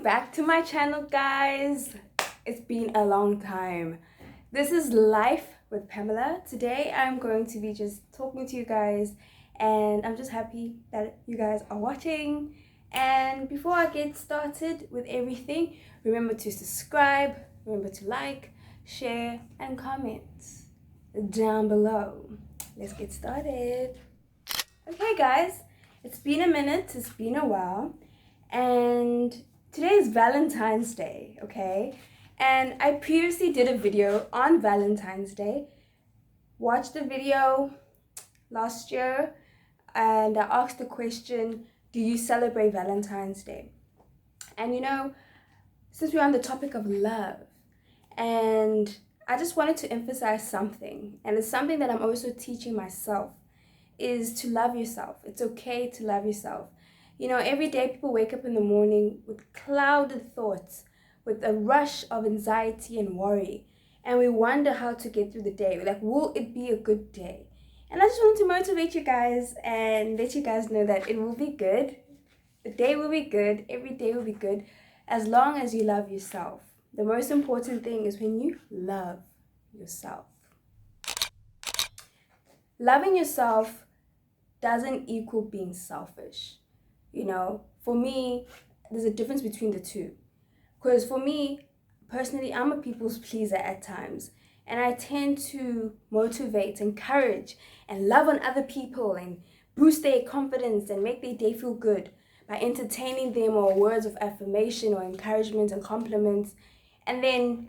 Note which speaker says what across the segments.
Speaker 1: back to my channel, guys. It's been a long time. This is Life with Pamela. Today I'm going to be just talking to you guys, and I'm just happy that you guys are watching. And before I get started with everything, remember to subscribe, remember to like, share and comment down below. Let's get started. Okay guys, it's been a minute, it's been a while, and today is Valentine's Day, okay? And I previously did a video on Valentine's Day. Watched the video last year, and I asked the question, do you celebrate Valentine's Day? And you know, since we're on the topic of love, and I just wanted to emphasize something, and it's something that I'm also teaching myself, is to love yourself. It's okay to love yourself. You know, every day people wake up in the morning with clouded thoughts, with a rush of anxiety and worry, and we wonder how to get through the day. We're like, will it be a good day? And I just wanted to motivate you guys and let you guys know that it will be good. The day will be good. Every day will be good as long as you love yourself. The most important thing is when you love yourself. Loving yourself doesn't equal being selfish. You know, for me, there's a difference between the two. Because for me, personally, I'm a people's pleaser at times. And I tend to motivate, encourage, and love on other people and boost their confidence and make their day feel good by entertaining them or words of affirmation or encouragement and compliments. And then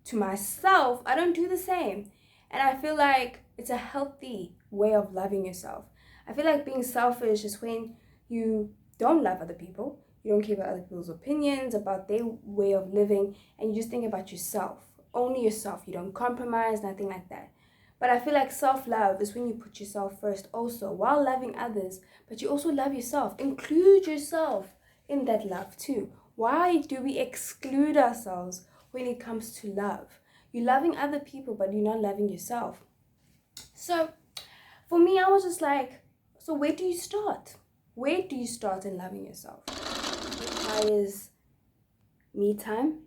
Speaker 1: to myself, I don't do the same. And I feel like it's a healthy way of loving yourself. I feel like being selfish is when you don't love other people, you don't care about other people's opinions, about their way of living, and you just think about yourself, only yourself. You don't compromise, nothing like that. But I feel like self-love is when you put yourself first also, while loving others, but you also love yourself. Include yourself in that love too. Why do we exclude ourselves when it comes to love? You're loving other people, but you're not loving yourself. So for me, I was just like, so where do you start? Where do you start in loving yourself? It requires me time.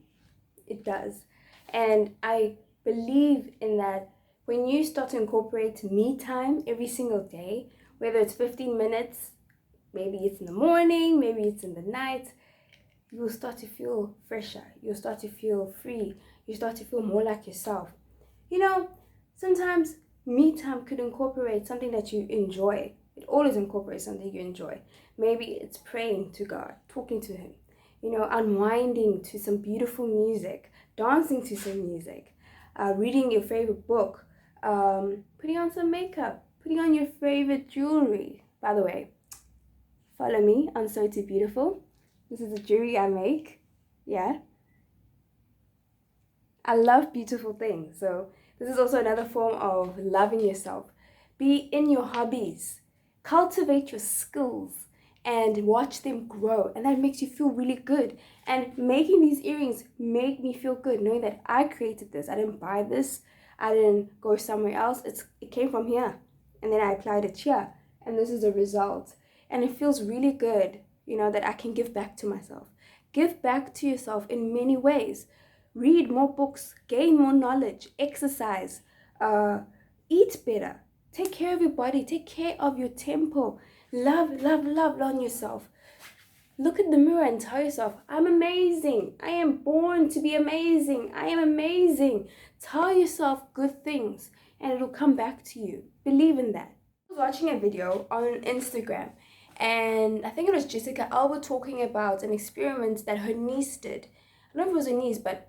Speaker 1: It does. And I believe in that when you start to incorporate me time every single day, whether it's 15 minutes, maybe it's in the morning, maybe it's in the night, you'll start to feel fresher. You'll start to feel free. You start to feel more like yourself. You know, sometimes me time could incorporate something that you enjoy. It always incorporates something you enjoy. Maybe it's praying to God, talking to Him, you know, unwinding to some beautiful music, dancing to some music, reading your favorite book, putting on some makeup, putting on your favorite jewelry. By the way, follow me on So To Beautiful. This is the jewelry I make. Yeah. I love beautiful things. So this is also another form of loving yourself. Be in your hobbies. Cultivate your skills and watch them grow. And that makes you feel really good. And making these earrings make me feel good, knowing that I created this. I didn't buy this. I didn't go somewhere else. It came from here. And then I applied it here. And this is the result. And it feels really good, you know, that I can give back to myself. Give back to yourself in many ways. Read more books, gain more knowledge, exercise, eat better, take care of your body, take care of your temple. Love on yourself. Look at the mirror and tell yourself, I'm amazing. I am born to be amazing. I am amazing. Tell yourself good things and it'll come back to you. Believe in that. I was watching a video on Instagram, and I think it was Jessica Alba talking about an experiment that her niece did. I don't know if it was her niece, but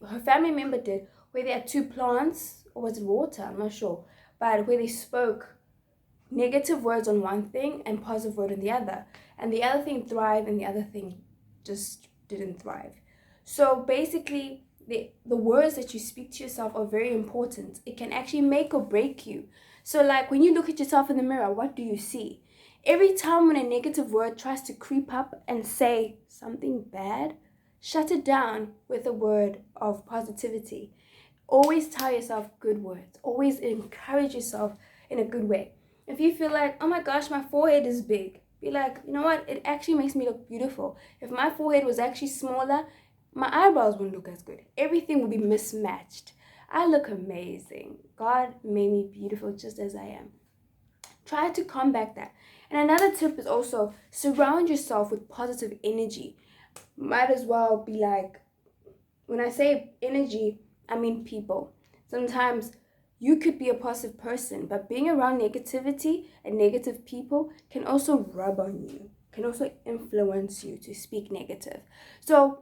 Speaker 1: her family member did, where they had two plants, or was it water? I'm not sure. But where they spoke negative words on one thing and positive word on the other. And the other thing thrived and the other thing just didn't thrive. So basically, the words that you speak to yourself are very important. It can actually make or break you. So like when you look at yourself in the mirror, what do you see? Every time when a negative word tries to creep up and say something bad, shut it down with a word of positivity. Always tell yourself good words. Always encourage yourself in a good way. If you feel like, oh my gosh, my forehead is big, be like, you know what, it actually makes me look beautiful. If my forehead was actually smaller, my eyebrows wouldn't look as good. Everything would be mismatched. I look amazing. God made me beautiful just as I am. Try to combat that. And another tip is also surround yourself with positive energy. Might as well be like, when I say energy, I mean people. Sometimes you could be a positive person, but being around negativity and negative people can also rub on you, can also influence you to speak negative. So,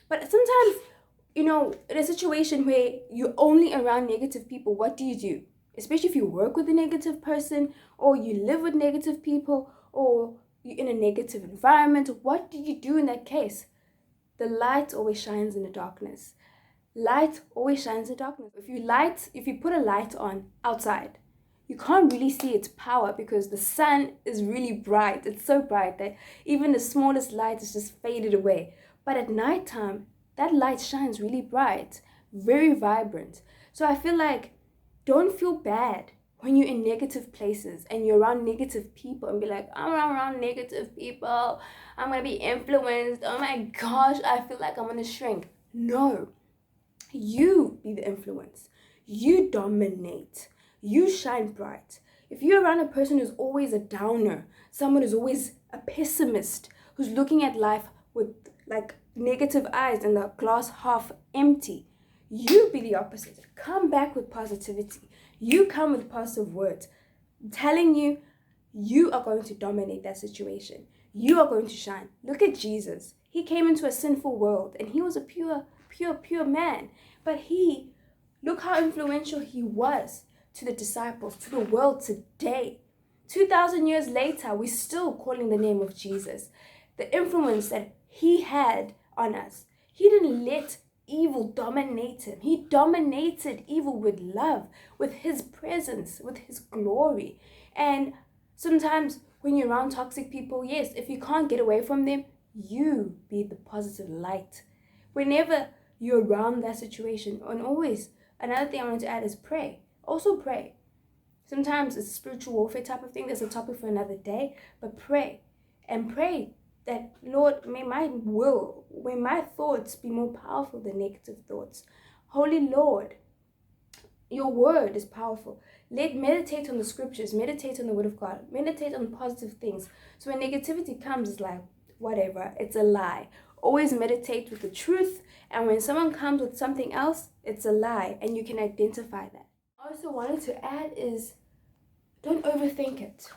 Speaker 1: but sometimes, in a situation where you're only around negative people, what do you do? Especially if you work with a negative person, or you live with negative people, or you're in a negative environment, what do you do in that case? The light always shines in the darkness. Light always shines in darkness. If you put a light on outside, you can't really see its power because the sun is really bright. It's so bright that even the smallest light is just faded away. But at nighttime, that light shines really bright, very vibrant. So I feel like, don't feel bad when you're in negative places and you're around negative people and be like, I'm around negative people, I'm gonna be influenced, oh my gosh, I feel like I'm gonna shrink. No, you be the influence. You dominate. You shine bright. If you're around a person who's always a downer, someone who's always a pessimist, who's looking at life with like negative eyes and the glass half empty, you be the opposite. Come back with positivity. You come with positive words, telling you, you are going to dominate that situation. You are going to shine. Look at Jesus. He came into a sinful world and he was a pure man. But look how influential he was to the disciples, to the world today. 2,000 years later, we're still calling the name of Jesus. The influence that he had on us. He didn't let evil dominate him. He dominated evil with love, with his presence, with his glory. And sometimes when you're around toxic people, yes, if you can't get away from them, you be the positive light. Whenever you're around that situation, and always, another thing I want to add is pray. Also pray. Sometimes it's a spiritual warfare type of thing. There's a topic for another day, but pray. And pray that, Lord, may my thoughts be more powerful than negative thoughts. Holy Lord, your word is powerful. Meditate on the scriptures, meditate on the word of God, meditate on positive things. So when negativity comes, it's like, whatever, it's a lie. Always meditate with the truth. And when someone comes with something else, it's a lie. And you can identify that. I also wanted to add is, don't overthink it.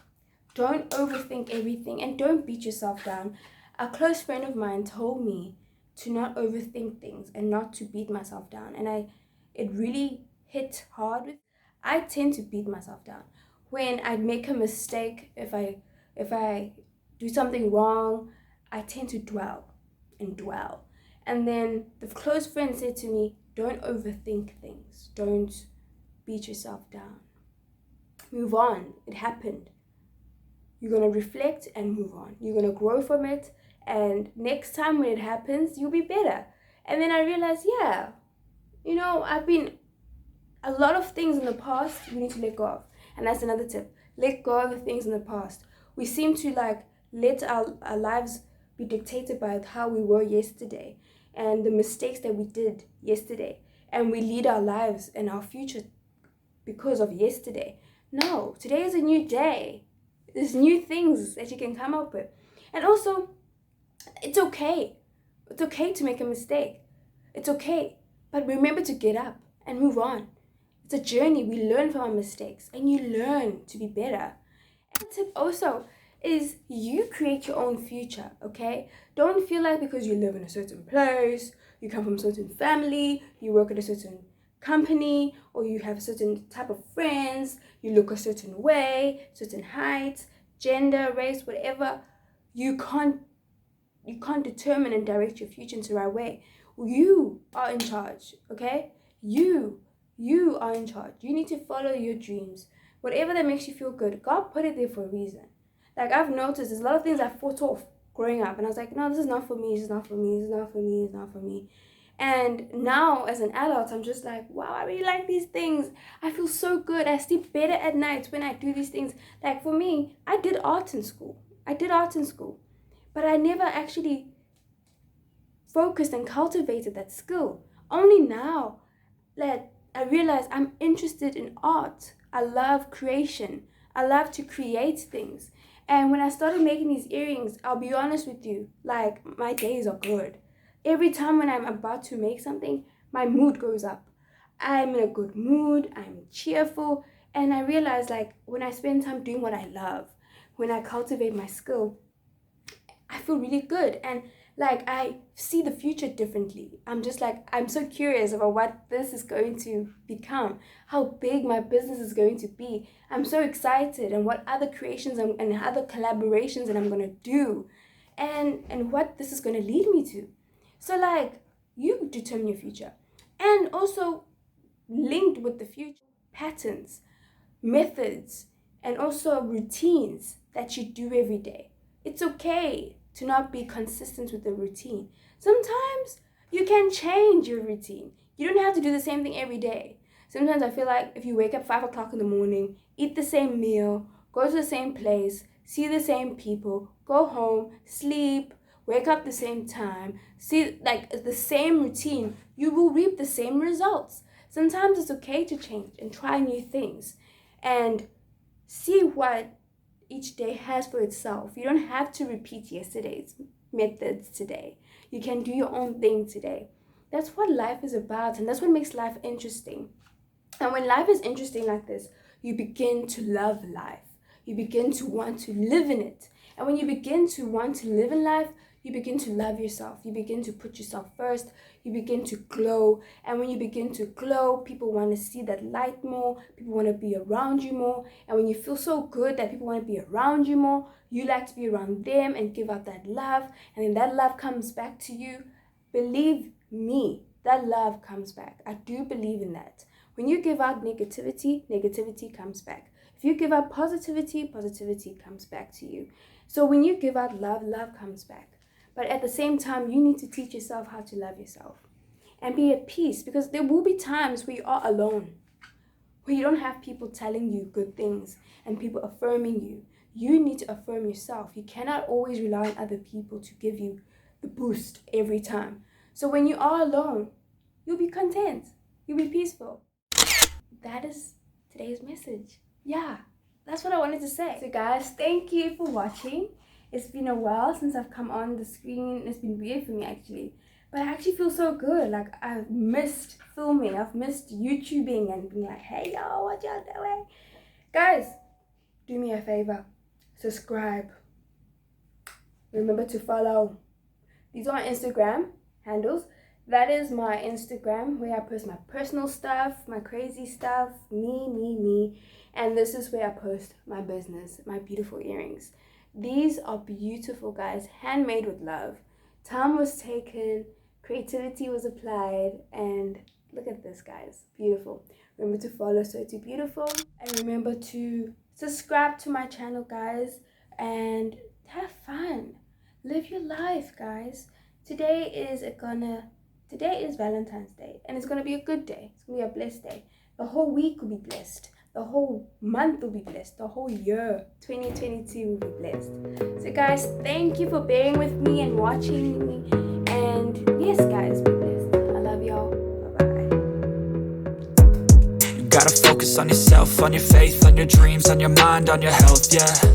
Speaker 1: Don't overthink everything and don't beat yourself down. A close friend of mine told me to not overthink things and not to beat myself down. And it really hit hard. I tend to beat myself down. When I make a mistake, if I do something wrong, I tend to dwell. And then the close friend said to me, don't overthink things. Don't beat yourself down. Move on. It happened. You're going to reflect and move on. You're going to grow from it. And next time when it happens, you'll be better. And then I realized, I've been a lot of things in the past we need to let go of. And that's another tip. Let go of the things in the past. We seem to let our lives be dictated by how we were yesterday and the mistakes that we did yesterday. And we lead our lives and our future because of yesterday. No, today is a new day. There's new things that you can come up with. And also, it's okay. It's okay to make a mistake. It's okay. But remember to get up and move on. It's a journey. We learn from our mistakes and you learn to be better. And the tip also is you create your own future, okay? Don't feel like because you live in a certain place, you come from a certain family, you work at a certain company, or you have a certain type of friends, you look a certain way, certain height, gender, race, whatever, you can't determine and direct your future into the right way. You are in charge, okay? You are in charge. You need to follow your dreams. Whatever that makes you feel good, God put it there for a reason. Like I've noticed there's a lot of things I fought off growing up, and I was like, no, this is not for me, this is not for me, this is not for me, it's not for me. And now as an adult, I'm just like, wow, I really like these things. I feel so good. I sleep better at night when I do these things. Like for me, I did art in school. I did art in school, but I never actually focused and cultivated that skill. Only now that I realize I'm interested in art. I love creation. I love to create things. And when I started making these earrings, I'll be honest with you, like my days are good. Every time when I'm about to make something, my mood goes up. I'm in a good mood, I'm cheerful, and I realize like when I spend time doing what I love, when I cultivate my skill, I feel really good, and like I see the future differently. I'm just like, I'm so curious about what this is going to become, how big my business is going to be. I'm so excited, and what other creations and other collaborations that I'm going to do, and what this is going to lead me to. So like, you determine your future. And also linked with the future, patterns, methods, and also routines that you do every day. It's okay to not be consistent with the routine. Sometimes you can change your routine. You don't have to do the same thing every day. Sometimes I feel like if you wake up 5 o'clock in the morning, eat the same meal, go to the same place, see the same people, go home, sleep, wake up the same time, see like the same routine, you will reap the same results. Sometimes it's okay to change and try new things and see what each day has for itself. You don't have to repeat yesterday's methods today. You can do your own thing today. That's what life is about, and that's what makes life interesting. And when life is interesting like this, you begin to love life. You begin to want to live in it. And when you begin to want to live in life, you begin to love yourself. You begin to put yourself first. You begin to glow. And when you begin to glow, people want to see that light more. People want to be around you more. And when you feel so good that people want to be around you more, you like to be around them and give out that love. And then that love comes back to you. Believe me, that love comes back. I do believe in that. When you give out negativity, negativity comes back. If you give out positivity, positivity comes back to you. So when you give out love, love comes back. But at the same time, you need to teach yourself how to love yourself and be at peace, because there will be times where you are alone, where you don't have people telling you good things and people affirming you. You need to affirm yourself. You cannot always rely on other people to give you the boost every time. So when you are alone, you'll be content. You'll be peaceful. That is today's message. Yeah, that's what I wanted to say. So guys, thank you for watching. It's been a while since I've come on the screen. It's been weird for me actually. But I actually feel so good. Like I've missed filming. I've missed YouTubing and being like, hey y'all, what y'all doing? Guys, do me a favor. Subscribe. Remember to follow. These are my Instagram handles. That is my Instagram where I post my personal stuff, my crazy stuff, me. And this is where I post my business, my beautiful earrings. These are beautiful, guys, handmade with love. Time was taken, creativity was applied, and look at this, guys, beautiful. Remember to follow So To Beautiful, and remember to subscribe to my channel, guys, and have fun. Live your life, guys. Today is Valentine's Day, and it's gonna be a good day. It's gonna be a blessed day. The whole week will be blessed. The whole month will be blessed. The whole year, 2022, will be blessed. So guys, thank you for bearing with me and watching me. And yes, guys, be blessed. I love y'all. Bye-bye.
Speaker 2: You gotta focus on yourself, on your faith, on your dreams, on your mind, on your health, yeah.